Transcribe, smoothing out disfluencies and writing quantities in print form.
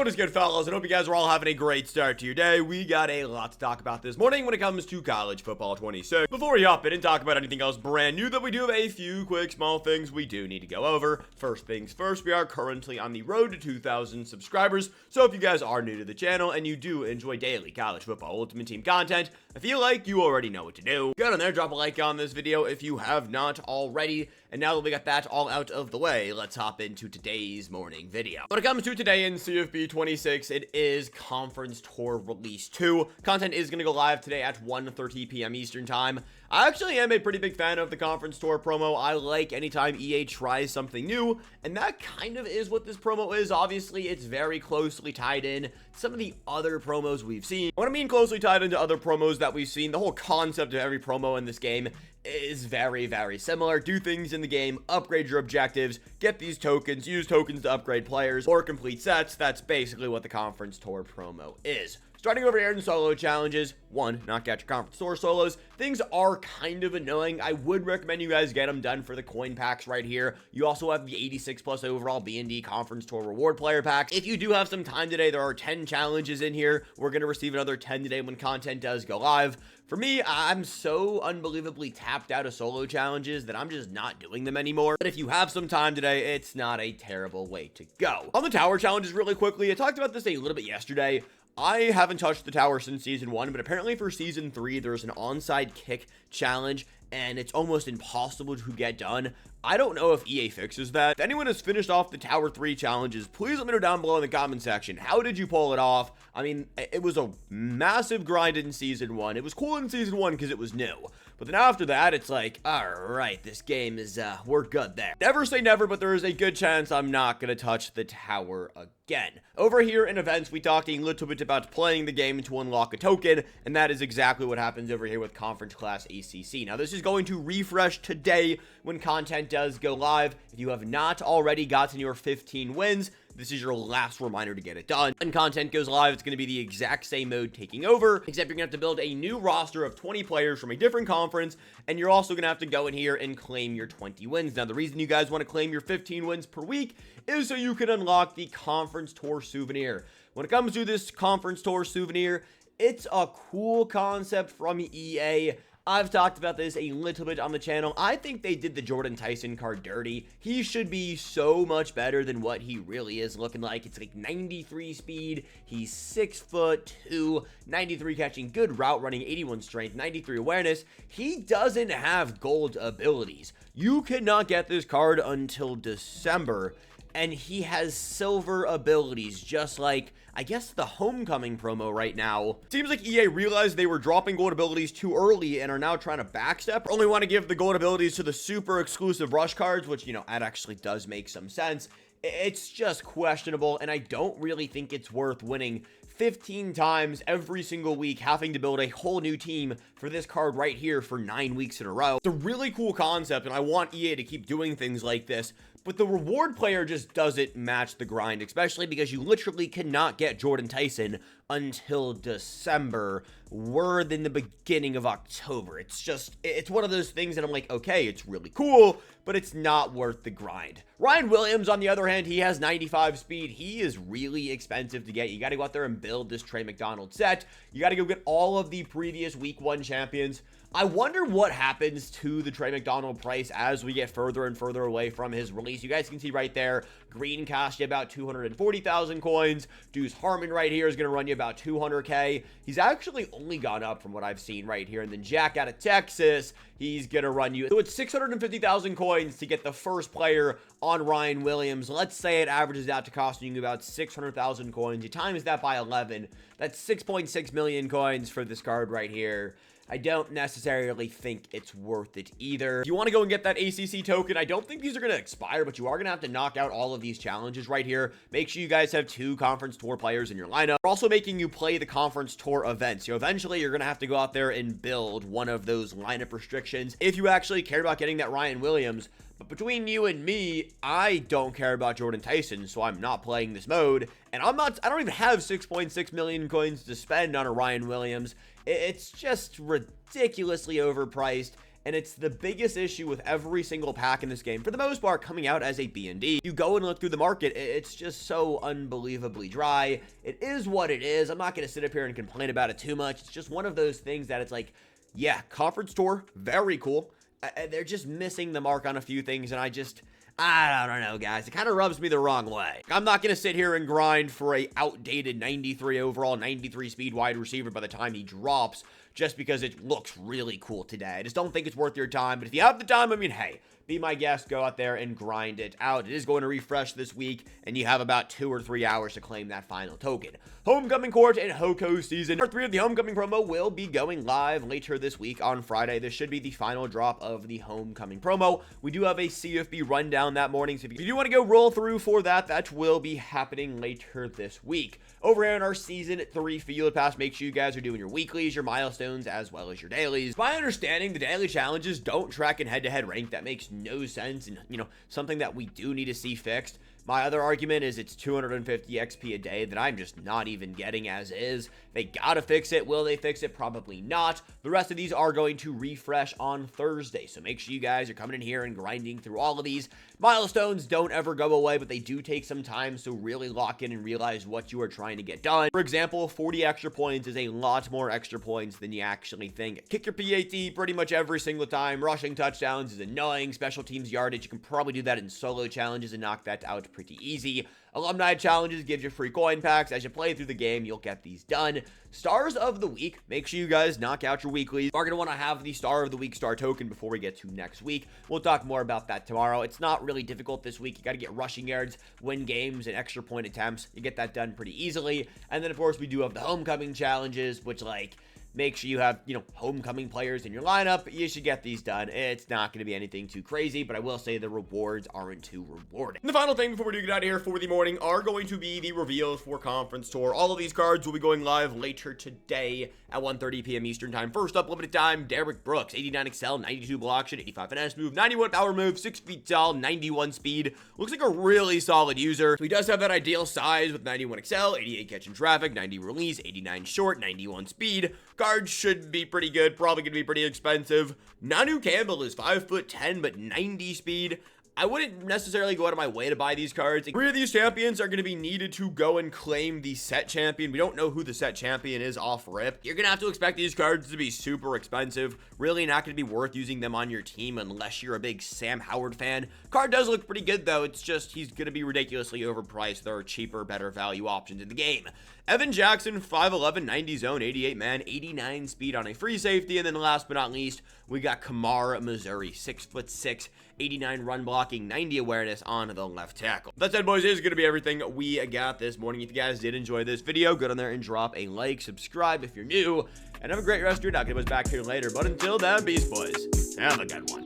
What is good, fellas? I hope you guys are all having a great start to your day. We got a lot to talk about this morning when it comes to college football 26. Before we hop in and talk about anything else brand new, that we do have a few quick small things we do need to go over. First things first, we are currently on the road to 2,000 subscribers. So if you guys are new to the channel and you do enjoy daily college football Ultimate Team content, I feel like you already know what to do. Get on there, drop a like on this video if you have not already. And now that we got that all out of the way, let's hop into today's morning video. When it comes to today in CFB 26, it is Conference Tour Release 2. Content is going to go live today at 1:30 p.m. Eastern Time. I actually am a pretty big fan of the Conference Tour promo. I like anytime EA tries something new, and that kind of is what this promo is. Obviously, it's very closely tied in to some of the other promos we've seen. When I mean closely tied into other promos that we've seen, the whole concept of every promo in this game is very, very similar. Do things in the game, upgrade your objectives, get these tokens, use tokens to upgrade players, or complete sets. That's basically what the Conference Tour promo is. Starting over here in solo challenges, one, knock out your Conference Tour solos. Things are kind of annoying. I would recommend you guys get them done for the coin packs right here. You also have the 86 plus overall B&D Conference Tour reward player packs. If you do have some time today, there are 10 challenges in here. We're going to receive another 10 today when content does go live. For me, I'm so unbelievably tapped out of solo challenges that I'm just not doing them anymore. But if you have some time today, it's not a terrible way to go. On the tower challenges really quickly, I talked about this a little bit yesterday. I haven't touched the tower since season 1, but apparently for season 3, there's an onside kick challenge, and it's almost impossible to get done. I don't know if EA fixes that. If anyone has finished off the Tower 3 challenges, please let me know down below in the comment section. How did you pull it off? I mean, it was a massive grind in season 1. It was cool in season 1 because it was new. But then after that, it's like, alright, this game is, we're good there. Never say never, but there is a good chance I'm not going to touch the tower again. Over here in events, we talked a little bit about playing the game to unlock a token, and that is exactly what happens over here with Conference Class ACC. Now, this is going to refresh today when content does go live. If you have not already gotten your 15 wins, this is your last reminder to get it done. When content goes live, it's going to be the exact same mode taking over, except you're going to have to build a new roster of 20 players from a different conference, and you're also going to have to go in here and claim your 20 wins. Now, the reason you guys want to claim your 15 wins per week is so you can unlock the Conference Tour souvenir. When it comes to this Conference Tour souvenir, it's a cool concept from EA. I've talked about this a little bit on the channel. I think they did the Jordan Tyson card dirty. He should be so much better than what he really is looking like. It's like 93 speed. He's 6'2", 93 catching, good route running, 81 strength, 93 awareness. He doesn't have gold abilities. You cannot get this card until December. And he has silver abilities, just like, I guess, the Homecoming promo right now. Seems like EA realized they were dropping gold abilities too early and are now trying to backstep. Only want to give the gold abilities to the super exclusive rush cards, which, you know, that actually does make some sense. It's just questionable, and I don't really think it's worth winning 15 times every single week, having to build a whole new team for this card right here for 9 weeks in a row. It's a really cool concept, and I want EA to keep doing things like this, but the reward player just doesn't match the grind, especially because you literally cannot get Jordan Tyson until December. We're in the beginning of October. It's one of those things that I'm like, okay, it's really cool, but it's not worth the grind. Ryan Williams, on the other hand, he has 95 speed. He is really expensive to get. You got to go out there and build this Trey McDonald set. You got to go get all of the previous week 1 champions. I wonder what happens to the Trey McDonald price as we get further and further away from his release. You guys can see right there, Green cost you about 240,000 coins. Deuce Harmon right here is going to run you about 200K. He's actually only gone up from what I've seen right here. And then Jack out of Texas, he's going to run you. So it's 650,000 coins to get the first player on Ryan Williams. Let's say it averages out to costing you about 600,000 coins. You times that by 11. That's 6.6 million coins for this card right here. I don't necessarily think it's worth it either. If you want to go and get that ACC token, I don't think these are going to expire, but you are going to have to knock out all of these challenges right here. Make sure you guys have 2 Conference Tour players in your lineup. We're also making you play the Conference Tour events. So eventually you're going to have to go out there and build one of those lineup restrictions if you actually care about getting that Ryan Williams. But between you and me, I don't care about Jordan Tyson, so I'm not playing this mode. And I don't even have 6.6 million coins to spend on a Ryan Williams. It's just ridiculously overpriced. and it's the biggest issue with every single pack in this game, for the most part, coming out as a B and D. You go and look through the market, it's just so unbelievably dry. It is what it is. I'm not going to sit up here and complain about it too much. It's just one of those things that it's like, yeah, conference tour, very cool. They're just missing the mark on a few things, and I don't know, guys. It kind of rubs me the wrong way. I'm not going to sit here and grind for a outdated 93 overall, 93 speed wide receiver by the time he drops just because it looks really cool today. I just don't think it's worth your time. But if you have the time, I mean, hey, be my guest, go out there and grind it out. It is going to refresh this week, and you have about 2 or 3 hours to claim that final token. Homecoming Court and Hoko season. Part 3 of the Homecoming promo will be going live later this week on Friday. This should be the final drop of the Homecoming promo. We do have a CFB rundown that morning, so if you do want to go roll through for that, that will be happening later this week. Over here in our Season 3 Field Pass, make sure you guys are doing your weeklies, your milestones, as well as your dailies. My understanding, the daily challenges don't track in head-to-head rank. That makes no sense, and, you know, something that we do need to see fixed. My other argument is it's 250 XP a day that I'm just not even getting as is. They gotta fix it. Will they fix it? Probably not. The rest of these are going to refresh on Thursday, so make sure you guys are coming in here and grinding through all of these. Milestones don't ever go away, but they do take some time, so really lock in and realize what you are trying to get done. For example, 40 extra points is a lot more extra points than you actually think. Kick your PAT pretty much every single time. Rushing touchdowns is annoying. Special teams yardage, you can probably do that in solo challenges and knock that out pretty easy. Alumni challenges gives you free coin packs. As you play through the game, you'll get these done. Stars of the week, make sure you guys knock out your weeklies. We're going to want to have the Star of the Week star token before we get to next week. We'll talk more about that tomorrow. It's not really difficult this week. You got to get rushing yards, win games, and extra point attempts. You get that done pretty easily. And then, of course, we do have the homecoming challenges, which, like, make sure you have, you know, homecoming players in your lineup. You should get these done. It's not going to be anything too crazy, but I will say the rewards aren't too rewarding. And the final thing before we do get out of here for the morning are going to be the reveals for Conference Tour. All of these cards will be going live later today at 1:30 p.m. Eastern Time. First up, limited time, Derrick Brooks, 89 excel, 92 block shot, 85 finesse move, 91 power move, 6 feet tall, 91 speed. Looks like a really solid user. So he does have that ideal size with 91 excel, 88 catch in traffic, 90 release, 89 short, 91 speed. Cards should be pretty good, probably going to be pretty expensive. Nanu Campbell is 5'10", but 90 speed. I wouldn't necessarily go out of my way to buy these cards. 3 of these champions are going to be needed to go and claim the set champion. We don't know who the set champion is off rip. You're going to have to expect these cards to be super expensive. Really not going to be worth using them on your team unless you're a big Sam Howard fan. Card does look pretty good, though. It's just he's going to be ridiculously overpriced. There are cheaper, better value options in the game. Evan Jackson, 5'11", 90 zone, 88 man, 89 speed on a free safety. And then last but not least, we got Kamara, Missouri, 6'6", 89 run blocking, 90 awareness on the left tackle. That said, boys, is going to be everything we got this morning. If you guys did enjoy this video, go down there and drop a like, subscribe if you're new, and have a great rest of your day. I'll get us back here later. But until then, peace, boys. Have a good one.